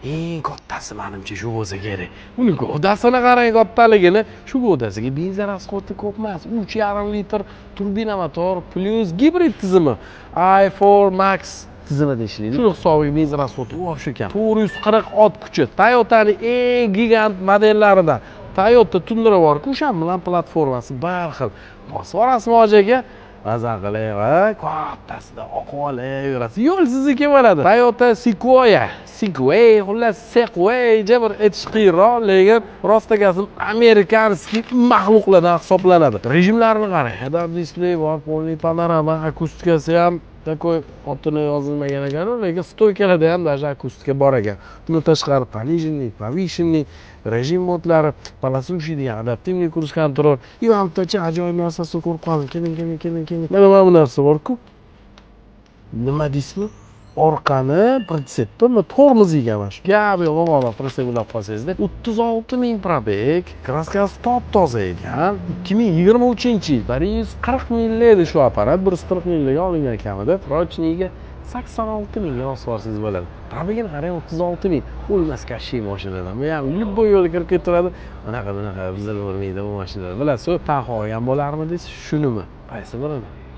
eng kattasi menimcha shu bo'lsa kerak. Uni g'o'dasini qarang, kattaligini. Shu g'o'dasiga benzin rasxodi ko'p emas. 3,5 litr turbina motor plus gibrid tizimi. i4 Max tizimida ishlaydi. Shu hisobiga benzin rasxodi o'sha kam. 440 ot kuchi. Toyota'ning eng gigant modellaridan. Toyota Tundra bor-ku, o'sha bilan platformasi bir xil. Bosib orasimi hojaga? Maza qiling va kattasida oqolayverasiz. Yo'l sizniki bo'ladi. Toyota Sequoia, xullas Sequoia bir aytish qiyinroq, lekin rosta gazim amerikanskiy maxluqlardan hisoblanadi. Rejimlarini qarang. Head-up display bor, polniy panorama, akustikasi ham takoy otini yozilmagan ekan, lekin stoykalarda ham даже akustika bor ekan. Bundan tashqari пониженный, повышенный rejim modlari, palasujiydigan adaptivniy kruiz kontrol. Yo'ldacha ajoyib narsasini ko'rib qoldim. Keling. Mana bu narsa bor-ku. Nima deysizmi? Orqani pritsepda tormoziga mana shu. Gap yo'q, mana pritsep ulab qolsangiz-da. 36,000 probeg, kraskasi top-toza ekan. 2023-yil. 140 minglik edi shu apparat, 140 minglik olingan kamida. Rochniga 86 mingga bosib olsangiz bo'ladi. Probegini qarang, 36 ming. O'lmas kashiy mashinadan. Bu ham любой yo'lga kirib ketaveradi. Bunaqa bizlar bo'lmaydi bu mashinalar. Bilasiz, tanho olgan bo'larmidingiz? Shunimi? Qaysi birini?